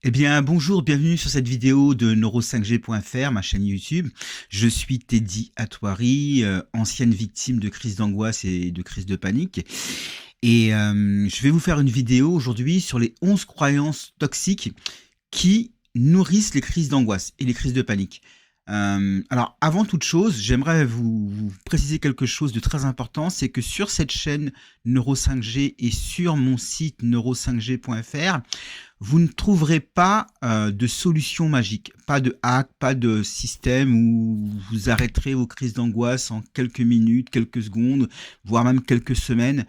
Eh bien, bonjour, bienvenue sur cette vidéo de neuro5g.fr, ma chaîne YouTube. Je suis Teddy Atouari, ancienne victime de crises d'angoisse et de crises de panique. Et je vais vous faire une vidéo aujourd'hui sur les 11 croyances toxiques qui nourrissent les crises d'angoisse et les crises de panique. Alors, avant toute chose, j'aimerais vous préciser quelque chose de très important, c'est que sur cette chaîne Neuro5G et sur mon site neuro5g.fr, vous ne trouverez pas de solution magique, pas de hack, pas de système où vous arrêterez vos crises d'angoisse en quelques minutes, quelques secondes, voire même quelques semaines.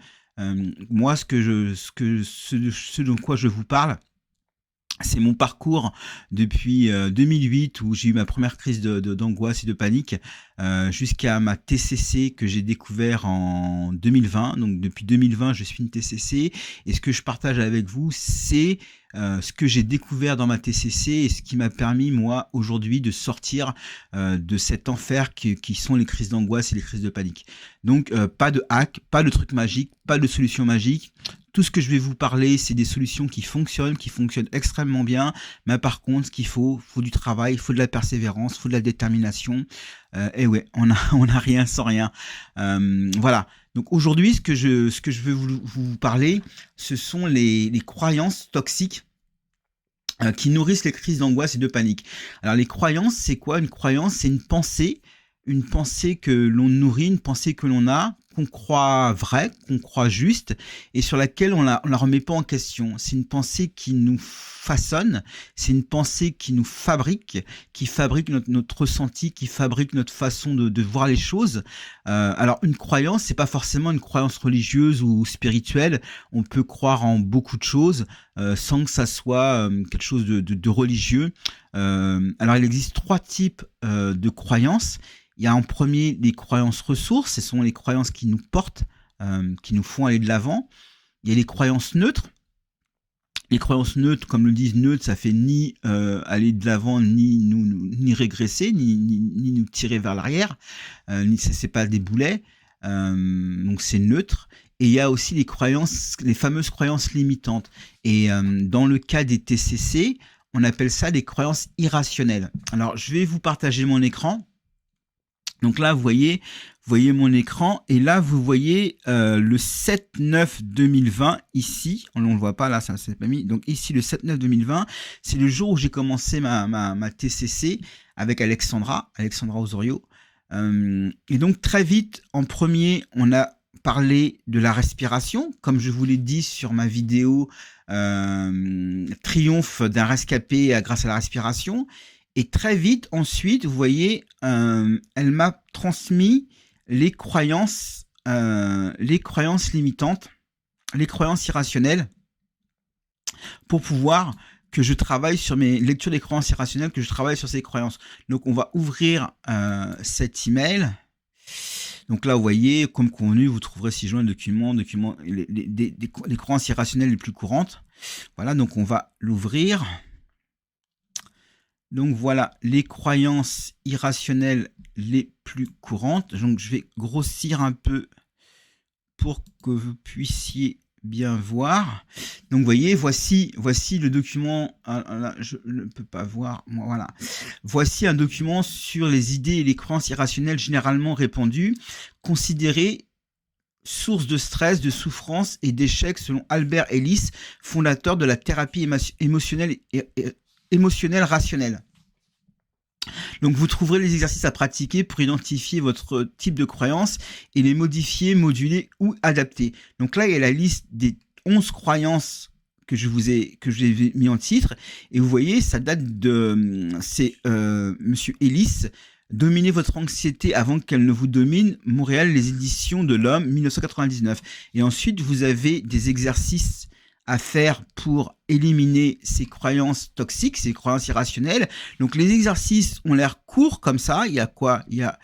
Moi, ce dont quoi je vous parle, c'est mon parcours depuis 2008 où j'ai eu ma première crise d'angoisse et de panique jusqu'à ma TCC que j'ai découvert en 2020. Donc depuis 2020, je suis une TCC et ce que je partage avec vous, c'est ce que j'ai découvert dans ma TCC et ce qui m'a permis, moi, aujourd'hui, de sortir de cet enfer qui sont les crises d'angoisse et les crises de panique. Donc, pas de hack, pas de truc magique, pas de solution magique. Tout ce que je vais vous parler, c'est des solutions qui fonctionnent extrêmement bien. Mais par contre, ce qu'il faut du travail, il faut de la persévérance, il faut de la détermination. Et ouais, on a rien sans rien. Voilà. Donc aujourd'hui, ce que je veux vous parler, ce sont les croyances toxiques qui nourrissent les crises d'angoisse et de panique. Alors les croyances, c'est quoi? Une croyance, c'est une pensée que l'on nourrit, une pensée que l'on a, qu'on croit vraie, qu'on croit juste, et sur laquelle on la remet pas en question. C'est une pensée qui nous façonne, c'est une pensée qui nous fabrique, qui fabrique notre ressenti, qui fabrique notre façon de voir les choses. Alors une croyance, c'est pas forcément une croyance religieuse ou spirituelle. On peut croire en beaucoup de choses sans que ça soit quelque chose de religieux. Alors il existe 3 types de croyances. Il y a en premier les croyances ressources, ce sont les croyances qui nous portent, qui nous font aller de l'avant. Il y a les croyances neutres. Les croyances neutres, comme le disent neutres, ça fait ni aller de l'avant, ni régresser, ni nous tirer vers l'arrière. C'est pas des boulets, donc c'est neutre. Et il y a aussi les fameuses croyances limitantes. Et dans le cas des TCC, on appelle ça des croyances irrationnelles. Alors, je vais vous partager mon écran. Donc là, vous voyez mon écran et là, vous voyez le 7/9/2020 ici. On ne le voit pas là, ça ne s'est pas mis. Donc ici, le 7/9/2020, c'est le jour où j'ai commencé ma TCC avec Alexandra Osorio. Et donc très vite, en premier, on a parlé de la respiration. Comme je vous l'ai dit sur ma vidéo Triomphe d'un rescapé grâce à la respiration. Et très vite, ensuite, vous voyez, elle m'a transmis les croyances limitantes, les croyances irrationnelles, pour pouvoir que je travaille sur mes lectures des croyances irrationnelles, que je travaille sur ces croyances. Donc, on va ouvrir cet email. Donc là, vous voyez, comme convenu, vous trouverez ci joint le document les croyances irrationnelles les plus courantes. Voilà, donc on va l'ouvrir. Donc voilà, les croyances irrationnelles les plus courantes. Donc je vais grossir un peu pour que vous puissiez bien voir. Donc vous voyez, voici le document. Là, je ne peux pas voir. Voilà. Voici un document sur les idées et les croyances irrationnelles généralement répandues, considérées source de stress, de souffrance et d'échec selon Albert Ellis, fondateur de la thérapie émotionnelle rationnelle. Donc vous trouverez les exercices à pratiquer pour identifier votre type de croyance et les modifier, moduler ou adapter. Donc là, il y a la liste des 11 croyances que je vous ai mis en titre. Et vous voyez, ça date de... C'est Monsieur Ellis, Dominer votre anxiété avant qu'elle ne vous domine, Montréal, les éditions de l'Homme, 1999. Et ensuite, vous avez des exercices à faire pour éliminer ces croyances toxiques, ces croyances irrationnelles. Donc les exercices ont l'air courts comme ça. Il y a quoi? Il y a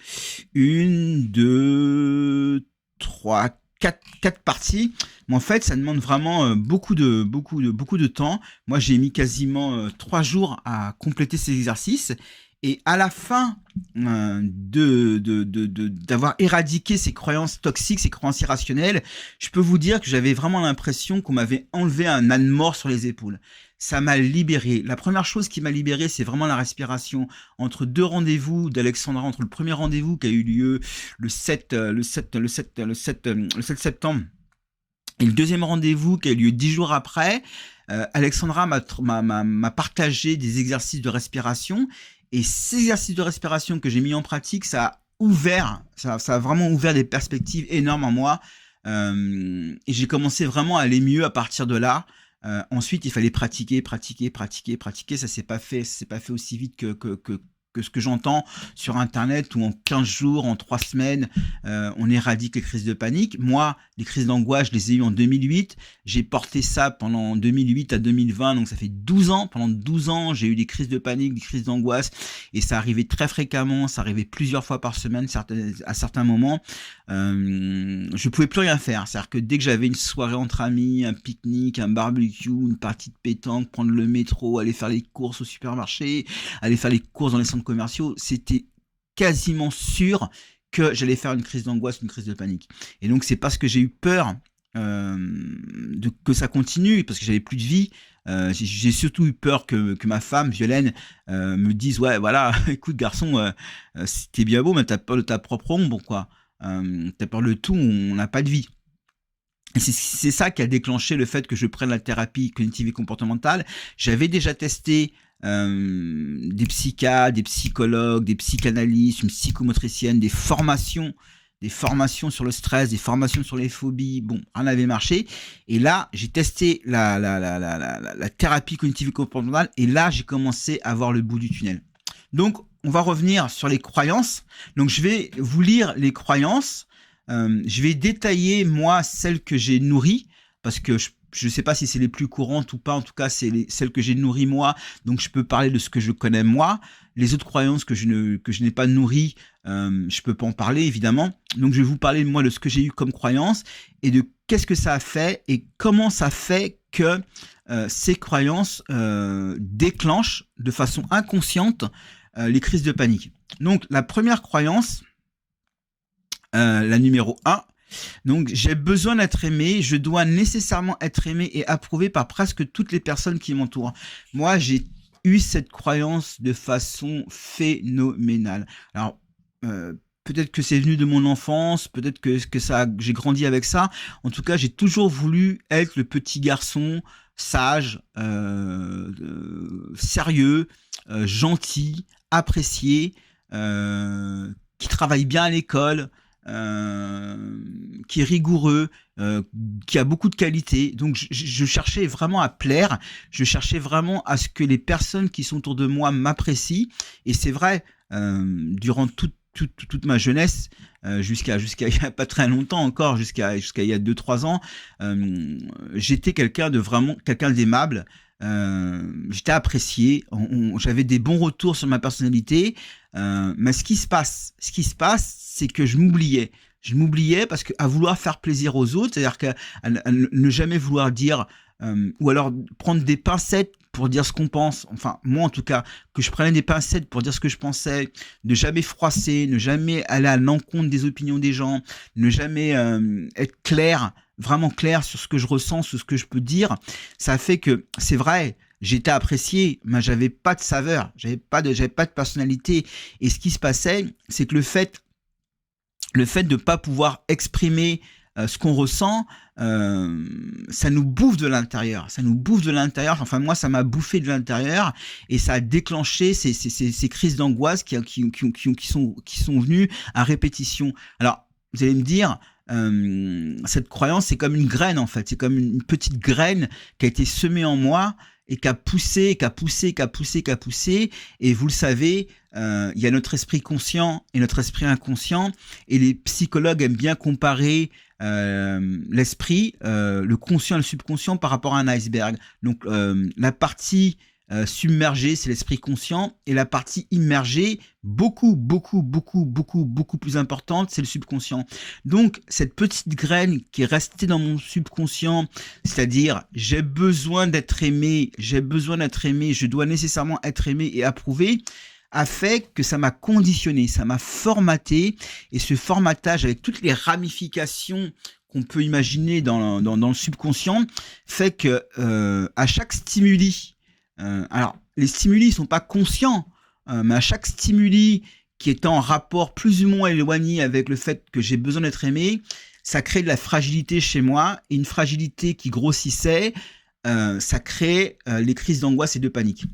1, 2, 3, 4 parties. Mais en fait, ça demande vraiment beaucoup de temps. Moi, j'ai mis quasiment 3 jours à compléter ces exercices. Et à la fin d'avoir éradiqué ces croyances toxiques, ces croyances irrationnelles, je peux vous dire que j'avais vraiment l'impression qu'on m'avait enlevé un âne mort sur les épaules. ça m'a libéré. La première chose qui m'a libéré, c'est vraiment la respiration. Entre deux rendez-vous d'Alexandra, entre le premier rendez-vous qui a eu lieu le 7 septembre et le deuxième rendez-vous qui a eu lieu 10 jours après, Alexandra m'a partagé des exercices de respiration. Et ces exercices de respiration que j'ai mis en pratique, ça a vraiment ouvert des perspectives énormes en moi. Et j'ai commencé vraiment à aller mieux à partir de là. Ensuite, il fallait pratiquer. Ça s'est pas fait aussi vite que ce que j'entends sur Internet, où en 15 jours, en 3 semaines, on éradique les crises de panique. Moi, les crises d'angoisse, je les ai eues en 2008. J'ai porté ça pendant 2008 à 2020, donc ça fait 12 ans. Pendant 12 ans, j'ai eu des crises de panique, des crises d'angoisse, et ça arrivait très fréquemment, ça arrivait plusieurs fois par semaine, à certains moments. Je pouvais plus rien faire. C'est-à-dire que dès que j'avais une soirée entre amis, un pique-nique, un barbecue, une partie de pétanque, prendre le métro, aller faire les courses au supermarché, aller faire les courses dans les centres commerciaux, c'était quasiment sûr que j'allais faire une crise d'angoisse, une crise de panique. Et donc c'est parce que j'ai eu peur que ça continue, parce que j'avais plus de vie. J'ai surtout eu peur que ma femme, Violaine, me dise, ouais, voilà, écoute garçon, t'es bien beau, mais t'as peur de ta propre ombre, quoi. T'as peur de tout, on n'a pas de vie. Et c'est ça qui a déclenché le fait que je prenne la thérapie cognitive et comportementale. J'avais déjà testé des psychiatres, des psychologues, des psychanalystes, une psychomotricienne, des formations sur le stress, des formations sur les phobies. Bon, rien n'avait marché. Et là, j'ai testé la thérapie cognitive et comportementale. Et là, j'ai commencé à voir le bout du tunnel. Donc, on va revenir sur les croyances. Donc, je vais vous lire les croyances. Je vais détailler, moi, celles que j'ai nourries, parce que je ne sais pas si c'est les plus courantes ou pas. En tout cas, c'est celles que j'ai nourries, moi. Donc, je peux parler de ce que je connais, moi. Les autres croyances que je n'ai pas nourries, je ne peux pas en parler, évidemment. Donc, je vais vous parler, moi, de ce que j'ai eu comme croyance et de qu'est-ce que ça a fait et comment ça fait que ces croyances déclenchent de façon inconsciente les crises de panique. Donc, la première croyance, la numéro 1, donc j'ai besoin d'être aimé, je dois nécessairement être aimé et approuvé par presque toutes les personnes qui m'entourent. Moi, j'ai eu cette croyance de façon phénoménale. Alors, peut-être que c'est venu de mon enfance, peut-être que j'ai grandi avec ça. En tout cas, j'ai toujours voulu être le petit garçon sage, sérieux, gentil, apprécié, qui travaille bien à l'école, qui est rigoureux, qui a beaucoup de qualités. Donc je cherchais vraiment à plaire, je cherchais vraiment à ce que les personnes qui sont autour de moi m'apprécient. Et c'est vrai, durant toute ma jeunesse, jusqu'à il y a pas très longtemps encore, jusqu'à il y a 2-3 ans, j'étais quelqu'un d'aimable. J'étais apprécié, j'avais des bons retours sur ma personnalité, mais ce qui se passe, c'est que je m'oubliais parce qu'à vouloir faire plaisir aux autres, c'est-à-dire qu'à ne jamais vouloir dire, ou alors prendre des pincettes pour dire ce qu'on pense, enfin moi en tout cas, que je prenais des pincettes pour dire ce que je pensais, ne jamais froisser, ne jamais aller à l'encontre des opinions des gens, ne jamais être clair, vraiment clair sur ce que je ressens, sur ce que je peux dire, ça fait que c'est vrai, j'étais apprécié, mais j'avais pas de saveur, j'avais pas de personnalité. Et ce qui se passait, c'est que le fait de pas pouvoir exprimer ce qu'on ressent, ça nous bouffe de l'intérieur. Enfin, moi, ça m'a bouffé de l'intérieur et ça a déclenché ces crises d'angoisse qui sont venues à répétition. Alors, vous allez me dire, cette croyance, c'est comme une graine, en fait. C'est comme une petite graine qui a été semée en moi et qui a poussé. Et vous le savez, il y a notre esprit conscient et notre esprit inconscient. Et les psychologues aiment bien comparer l'esprit, le conscient et le subconscient par rapport à un iceberg. Donc, la partie submergée, c'est l'esprit conscient, et la partie immergée, beaucoup plus importante, c'est le subconscient. Donc, cette petite graine qui est restée dans mon subconscient, c'est-à-dire j'ai besoin d'être aimé, je dois nécessairement être aimé et approuvé, a fait que ça m'a conditionné, ça m'a formaté, et ce formatage avec toutes les ramifications qu'on peut imaginer dans le subconscient fait que à chaque stimuli, alors les stimuli sont pas conscients, mais à chaque stimuli qui est en rapport plus ou moins éloigné avec le fait que j'ai besoin d'être aimé, ça crée de la fragilité chez moi, et une fragilité qui grossissait, ça crée les crises d'angoisse et de panique.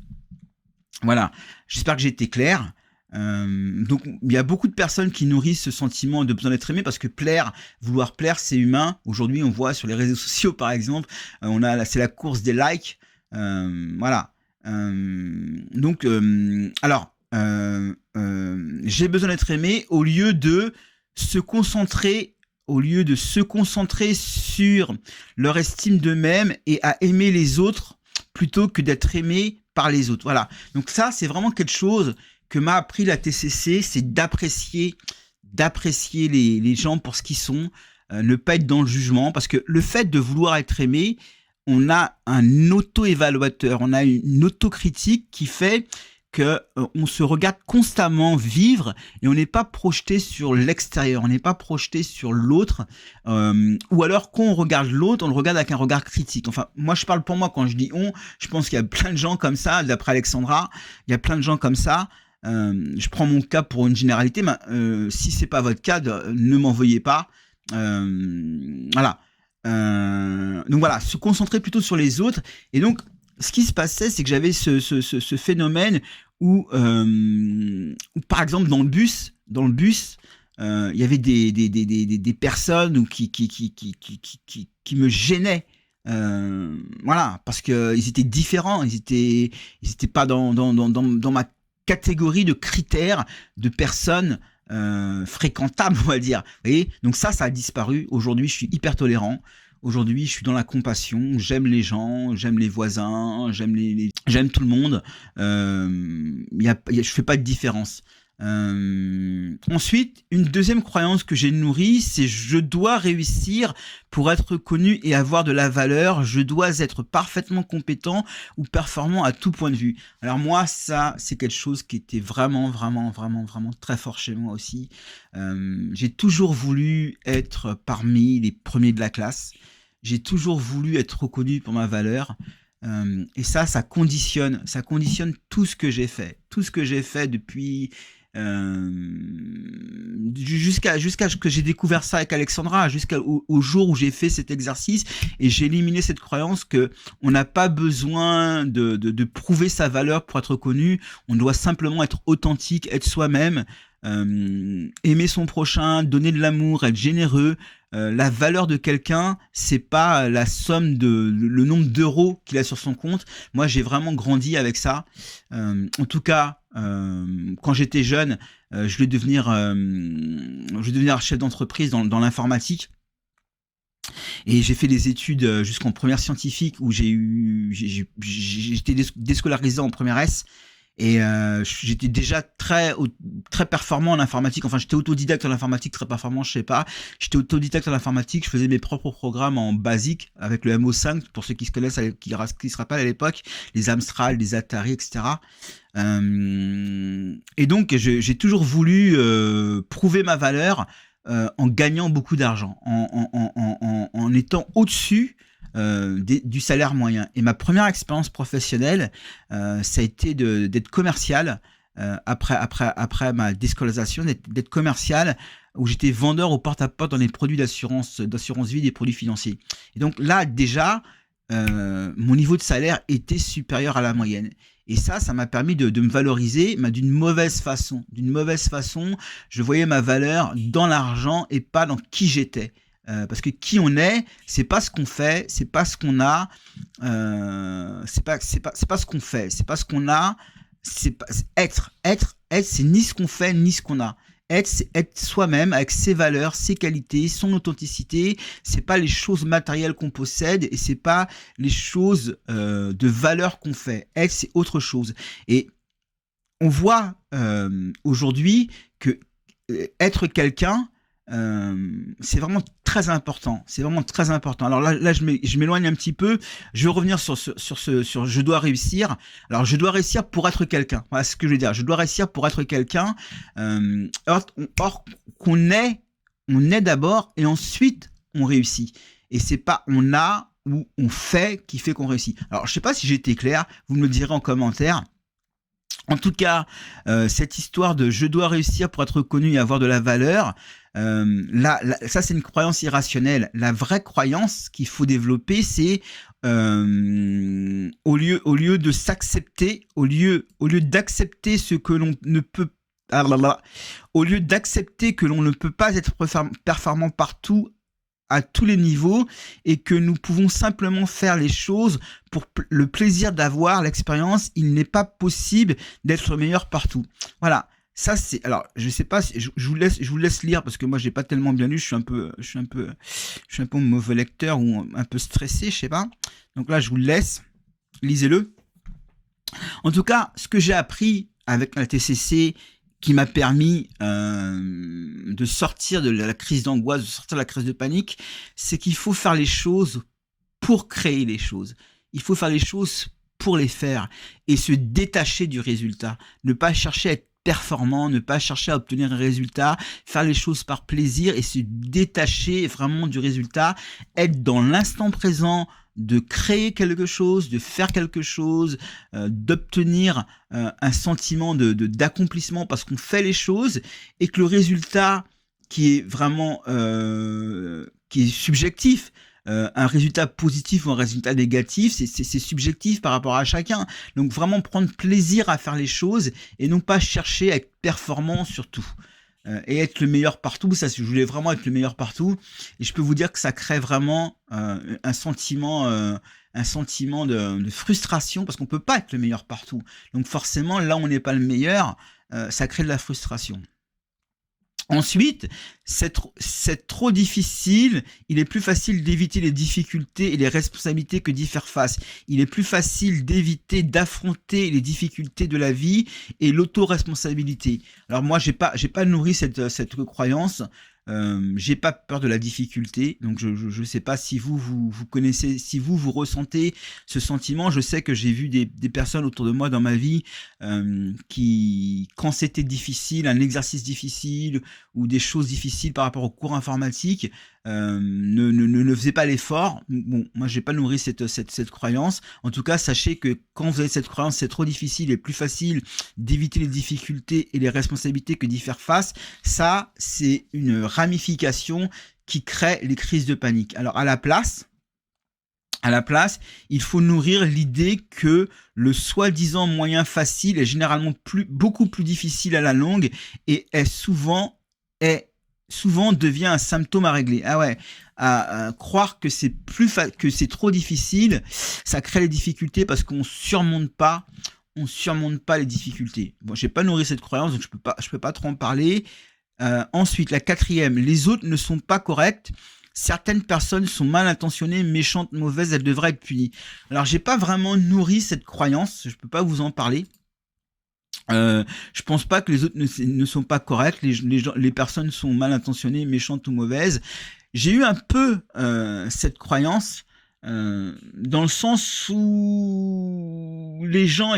Voilà, j'espère que j'ai été clair. Donc il y a beaucoup de personnes qui nourrissent ce sentiment de besoin d'être aimé, parce que vouloir plaire, c'est humain. Aujourd'hui, on voit sur les réseaux sociaux, par exemple, c'est la course des likes. Voilà. Donc, j'ai besoin d'être aimé au lieu de se concentrer sur leur estime d'eux-mêmes et à aimer les autres plutôt que d'être aimé par les autres. Voilà. Donc ça, c'est vraiment quelque chose que m'a appris la TCC, c'est d'apprécier les gens pour ce qu'ils sont, ne pas être dans le jugement, parce que le fait de vouloir être aimé, on a un auto-évaluateur, on a une autocritique qui fait que on se regarde constamment vivre, et on n'est pas projeté sur l'extérieur, on n'est pas projeté sur l'autre, ou alors quand on regarde l'autre, on le regarde avec un regard critique. Enfin, moi je parle pour moi quand je dis on, je pense qu'il y a plein de gens comme ça, d'après Alexandra, il y a plein de gens comme ça. Je prends mon cas pour une généralité, mais si c'est pas votre cas, ne m'en veuillez pas. Voilà. Donc voilà, se concentrer plutôt sur les autres. Et donc, ce qui se passait, c'est que j'avais ce phénomène où, par exemple, dans le bus, il y avait des personnes qui me gênaient. Voilà, parce que ils étaient différents, ils étaient pas dans ma catégorie de critères de personnes fréquentables, on va dire. Vous voyez, donc ça a disparu. Aujourd'hui, je suis hyper tolérant. Aujourd'hui, je suis dans la compassion. J'aime les gens, j'aime les voisins, j'aime tout le monde. Je fais pas de différence. Ensuite, une deuxième croyance que j'ai nourrie, c'est je dois réussir pour être connu et avoir de la valeur. Je dois être parfaitement compétent ou performant à tout point de vue. Alors moi, ça, c'est quelque chose qui était vraiment très fort chez moi aussi. J'ai toujours voulu être parmi les premiers de la classe. J'ai toujours voulu être reconnu pour ma valeur. Et ça conditionne tout ce que j'ai fait. Tout ce que j'ai fait depuis... jusqu'à ce que j'ai découvert ça avec Alexandra, jusqu'au jour où j'ai fait cet exercice et j'ai éliminé cette croyance que on n'a pas besoin de prouver sa valeur pour être reconnu. On doit simplement être authentique, être soi-même, aimer son prochain, donner de l'amour, être généreux. La valeur de quelqu'un, c'est pas la somme le nombre d'euros qu'il a sur son compte. Moi, j'ai vraiment grandi avec ça. En tout cas, quand j'étais jeune, je voulais devenir chef d'entreprise dans l'informatique. Et j'ai fait des études jusqu'en première scientifique où j'étais déscolarisé en première S. Et j'étais déjà très performant en informatique. Enfin, j'étais autodidacte en informatique, très performant, je sais pas. J'étais autodidacte en informatique, je faisais mes propres programmes en basique avec le MO5, pour ceux qui se connaissent, qui se rappellent à l'époque, les Amstrad, les Atari, etc. Et donc, j'ai toujours voulu prouver ma valeur en gagnant beaucoup d'argent, en étant au-dessus du salaire moyen. Et ma première expérience professionnelle, ça a été d'être commercial après ma déscolarisation, d'être commercial, où j'étais vendeur au porte-à-porte dans les produits d'assurance vie, des produits financiers. Et donc là, déjà, mon niveau de salaire était supérieur à la moyenne. Et ça m'a permis de me valoriser, mais d'une mauvaise façon. Je voyais ma valeur dans l'argent et pas dans qui j'étais. Parce que qui on est, c'est pas ce qu'on fait, c'est pas ce qu'on a, c'est pas ce qu'on fait, c'est pas ce qu'on a, c'est pas être, c'est ni ce qu'on fait ni ce qu'on a. Être, c'est être soi-même avec ses valeurs, ses qualités, son authenticité. C'est pas les choses matérielles qu'on possède et c'est pas les choses de valeur qu'on fait. Être, c'est autre chose. Et on voit aujourd'hui que être quelqu'un, c'est vraiment très important. Alors là je m'éloigne un petit peu. Je vais revenir sur je dois réussir. Alors je dois réussir pour être quelqu'un. Voilà ce que je veux dire. Je dois réussir pour être quelqu'un. Or qu'on est, on est d'abord et ensuite on réussit. Et c'est pas on a ou on fait qui fait qu'on réussit. Alors, je sais pas si j'ai été clair, vous me le direz en commentaire. En tout cas, cette histoire de je dois réussir pour être reconnu et avoir de la valeur, ça c'est une croyance irrationnelle. La vraie croyance qu'il faut développer, c'est au lieu de s'accepter, au lieu d'accepter ce que l'on ne peut au lieu d'accepter que l'on ne peut pas être performant partout à tous les niveaux et que nous pouvons simplement faire les choses pour le plaisir d'avoir l'expérience, il n'est pas possible d'être meilleur partout. Voilà. Ça c'est alors je sais pas je vous laisse lire parce que moi j'ai pas tellement bien lu, je suis un peu mauvais lecteur ou un peu stressé, je sais pas. Donc là je vous le laisse, lisez-le. En tout cas, ce que j'ai appris avec la TCC qui m'a permis de sortir de la crise d'angoisse, de sortir de la crise de panique, c'est qu'il faut faire les choses pour créer les choses. Il faut faire les choses pour les faire et se détacher du résultat. Ne pas chercher à être performant, ne pas chercher à obtenir un résultat, faire les choses par plaisir et se détacher vraiment du résultat, être dans l'instant présent, de créer quelque chose, de faire quelque chose, d'obtenir un sentiment d'accomplissement parce qu'on fait les choses et que le résultat qui est vraiment qui est subjectif, un résultat positif ou un résultat négatif, c'est subjectif par rapport à chacun. Donc vraiment prendre plaisir à faire les choses et non pas chercher à être performant surtout. Et être le meilleur partout, ça je voulais vraiment être le meilleur partout et je peux vous dire que ça crée vraiment un sentiment de frustration parce qu'on peut pas être le meilleur partout. Donc forcément là on n'est pas le meilleur, ça crée de la frustration. Ensuite, c'est trop difficile, il est plus facile d'éviter les difficultés et les responsabilités que d'y faire face. Il est plus facile d'éviter d'affronter les difficultés de la vie et l'autoresponsabilité. Alors moi, j'ai pas nourri cette croyance. J'ai pas peur de la difficulté, donc je sais pas si vous connaissez, si vous ressentez ce sentiment. Je sais que j'ai vu des personnes autour de moi dans ma vie qui, quand c'était difficile, un exercice difficile ou des choses difficiles par rapport au cours informatique, ne faisaient pas l'effort. Bon, moi j'ai pas nourri cette croyance. En tout cas, sachez que quand vous avez cette croyance, c'est trop difficile et plus facile d'éviter les difficultés et les responsabilités que d'y faire face. Ça, c'est une ramification qui crée les crises de panique. Alors à la place, il faut nourrir l'idée que le soi-disant moyen facile est généralement beaucoup plus difficile à la longue et souvent devient un symptôme à régler. Ah ouais, à croire que c'est trop difficile, ça crée les difficultés parce qu'on surmonte pas les difficultés. Bon, j'ai pas nourri cette croyance, donc je peux pas trop en parler. Ensuite, la quatrième, les autres ne sont pas corrects. Certaines personnes sont mal intentionnées, méchantes, mauvaises, elles devraient être punies. Alors, j'ai pas vraiment nourri cette croyance, je peux pas vous en parler. Je pense pas que les autres ne sont pas corrects, les personnes sont mal intentionnées, méchantes ou mauvaises. J'ai eu un peu cette croyance dans le sens où les gens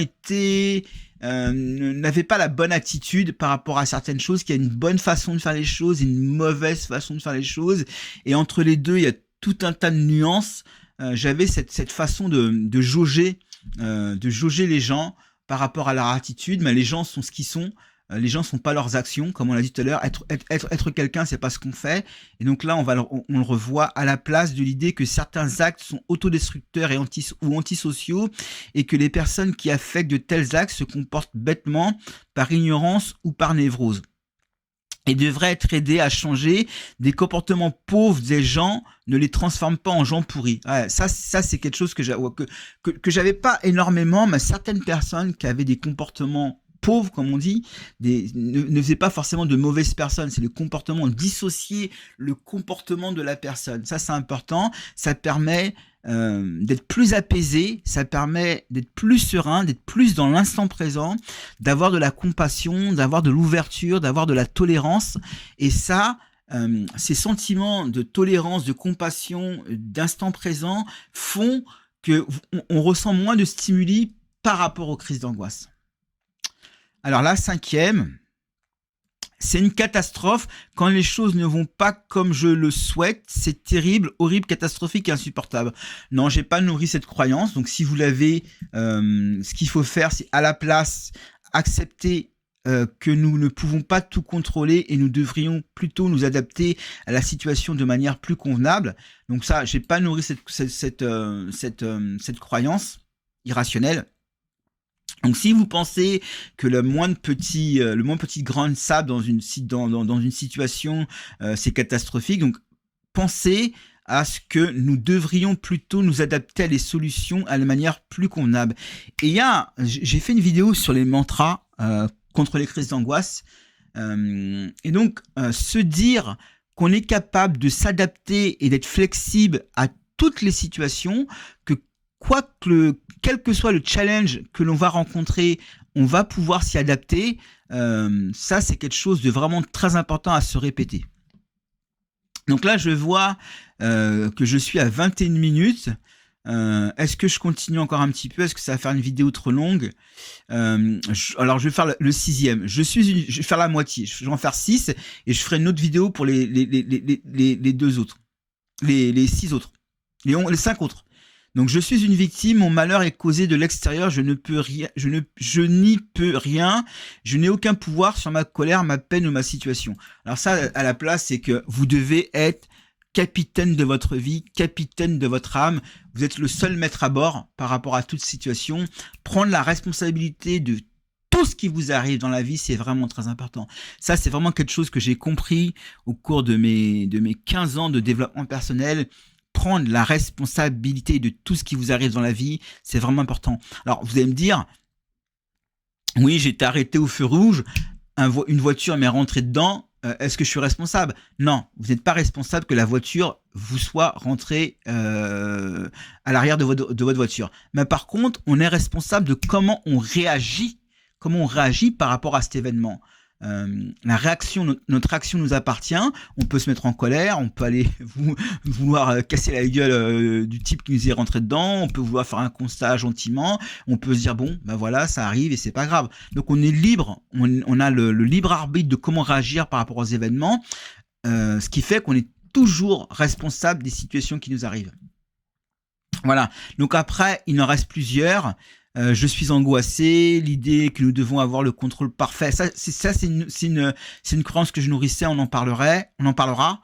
n'avaient pas la bonne attitude par rapport à certaines choses, qu'il y a une bonne façon de faire les choses, une mauvaise façon de faire les choses, et entre les deux, il y a tout un tas de nuances. J'avais cette façon de jauger les gens par rapport à leur attitude, mais les gens sont ce qu'ils sont. Les gens sont pas leurs actions, comme on l'a dit tout à l'heure. Être quelqu'un, c'est pas ce qu'on fait. Et donc là, on le revoit à la place de l'idée que certains actes sont autodestructeurs ou antisociaux, et que les personnes qui affectent de tels actes se comportent bêtement, par ignorance ou par névrose, et devraient être aidés à changer. Des comportements pauvres des gens ne les transforment pas en gens pourris. Ouais, ça c'est quelque chose que j'avais pas énormément, mais certaines personnes qui avaient des comportements pauvres, comme on dit, ne faisaient pas forcément de mauvaises personnes. C'est le comportement, dissocier le comportement de la personne. Ça, c'est important. Ça permet d'être plus apaisé, ça permet d'être plus serein, d'être plus dans l'instant présent, d'avoir de la compassion, d'avoir de l'ouverture, d'avoir de la tolérance. Et ça, ces sentiments de tolérance, de compassion, d'instant présent font qu'on ressent moins de stimuli par rapport aux crises d'angoisse. Alors la cinquième, C'est une catastrophe quand les choses ne vont pas comme je le souhaite. C'est terrible, horrible, catastrophique et insupportable. Non, j'ai pas nourri cette croyance. Donc, si vous l'avez, ce qu'il faut faire, c'est à la place accepter que nous ne pouvons pas tout contrôler et nous devrions plutôt nous adapter à la situation de manière plus convenable. Donc ça, j'ai pas nourri cette croyance irrationnelle. Donc, si vous pensez que le moindre petit grain de sable dans une situation, c'est catastrophique, donc pensez à ce que nous devrions plutôt nous adapter à les solutions à la manière plus convenable. Et j'ai fait une vidéo sur les mantras contre les crises d'angoisse. Et donc, se dire qu'on est capable de s'adapter et d'être flexible à toutes les situations, que quel que soit le challenge que l'on va rencontrer, on va pouvoir s'y adapter. Ça, c'est quelque chose de vraiment très important à se répéter. Donc là, je vois que je suis à 21 minutes. Est-ce que je continue encore un petit peu? Est-ce que ça va faire une vidéo trop longue? Alors, je vais faire le 6e. Je vais faire la moitié. Je vais en faire 6 et je ferai une autre vidéo pour les 2 autres. Les 6 autres. Les 5 autres. Donc, je suis une victime, mon malheur est causé de l'extérieur, je n'y peux rien, je n'ai aucun pouvoir sur ma colère, ma peine ou ma situation. Alors ça, à la place, c'est que vous devez être capitaine de votre vie, capitaine de votre âme. Vous êtes le seul maître à bord par rapport à toute situation. Prendre la responsabilité de tout ce qui vous arrive dans la vie, c'est vraiment très important. Ça, c'est vraiment quelque chose que j'ai compris au cours de mes 15 ans de développement personnel. Prendre la responsabilité de tout ce qui vous arrive dans la vie, c'est vraiment important. Alors, vous allez me dire, oui, j'ai été arrêté au feu rouge, une voiture m'est rentrée dedans, est-ce que je suis responsable? Non, vous n'êtes pas responsable que la voiture vous soit rentrée à l'arrière de votre voiture. Mais par contre, on est responsable de comment on réagit par rapport à cet événement. Notre réaction nous appartient. On peut se mettre en colère, on peut aller vouloir casser la gueule du type qui nous est rentré dedans, on peut vouloir faire un constat gentiment, on peut se dire bon, ben voilà, ça arrive et c'est pas grave. Donc on est libre, on a le libre arbitre de comment réagir par rapport aux événements, ce qui fait qu'on est toujours responsable des situations qui nous arrivent. Voilà. Donc après, il en reste plusieurs. Je suis angoissé, l'idée que nous devons avoir le contrôle parfait. C'est une croyance que je nourrissais, on en parlera.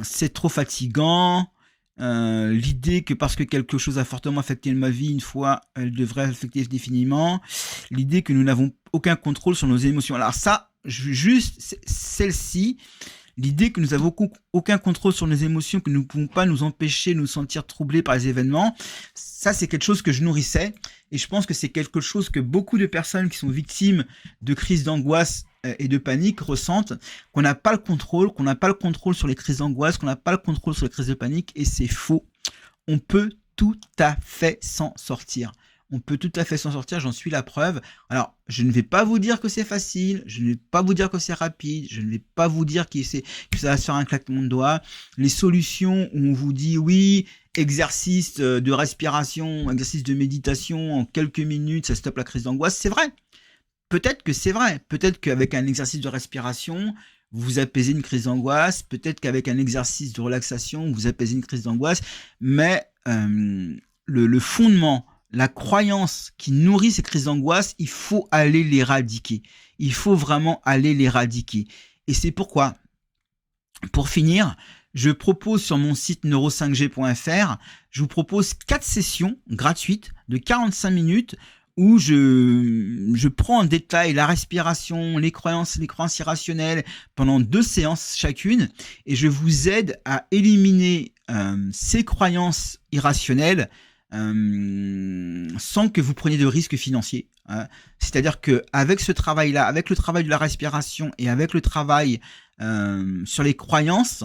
C'est trop fatigant. L'idée que parce que quelque chose a fortement affecté ma vie une fois, elle devrait affecter définitivement. L'idée que nous n'avons aucun contrôle sur nos émotions. Alors ça, juste celle-ci. L'idée que nous n'avons aucun contrôle sur nos émotions, que nous ne pouvons pas nous empêcher de nous sentir troublés par les événements, ça c'est quelque chose que je nourrissais et je pense que c'est quelque chose que beaucoup de personnes qui sont victimes de crises d'angoisse et de panique ressentent, qu'on n'a pas le contrôle sur les crises d'angoisse, qu'on n'a pas le contrôle sur les crises de panique et c'est faux. On peut tout à fait s'en sortir. J'en suis la preuve. Alors, je ne vais pas vous dire que c'est facile, je ne vais pas vous dire que c'est rapide, je ne vais pas vous dire que ça va se faire un claquement de doigts. Les solutions où on vous dit oui, exercice de respiration, exercice de méditation, en quelques minutes, ça stoppe la crise d'angoisse, c'est vrai. Peut-être que c'est vrai. Peut-être qu'avec un exercice de respiration, vous apaisez une crise d'angoisse. Peut-être qu'avec un exercice de relaxation, vous apaisez une crise d'angoisse. Mais le fondement, la croyance qui nourrit ces crises d'angoisse, il faut aller l'éradiquer. Il faut vraiment aller l'éradiquer. Et c'est pourquoi, pour finir, je propose sur mon site neuro5g.fr, je vous propose 4 sessions gratuites de 45 minutes où je prends en détail la respiration, les croyances irrationnelles pendant 2 séances chacune et je vous aide à éliminer ces croyances irrationnelles sans que vous preniez de risques financiers. C'est-à-dire que avec ce travail-là, avec le travail de la respiration et avec le travail sur les croyances,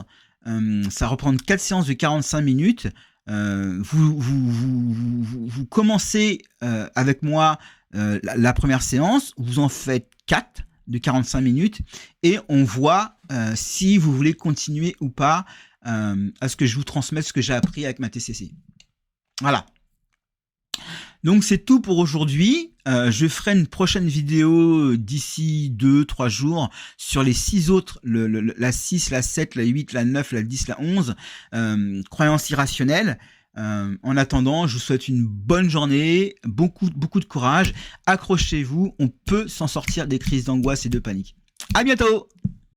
ça reprend 4 séances de 45 minutes. Vous commencez avec moi la première séance, vous en faites 4 de 45 minutes et on voit si vous voulez continuer ou pas à ce que je vous transmette ce que j'ai appris avec ma TCC. Voilà. Donc c'est tout pour aujourd'hui. Je ferai une prochaine vidéo d'ici 2-3 jours sur les 6 autres, la 6, la 7, la 8, la 9, la 10, la 11, croyances irrationnelles. En attendant, je vous souhaite une bonne journée, beaucoup de courage. Accrochez-vous, on peut s'en sortir des crises d'angoisse et de panique. À bientôt!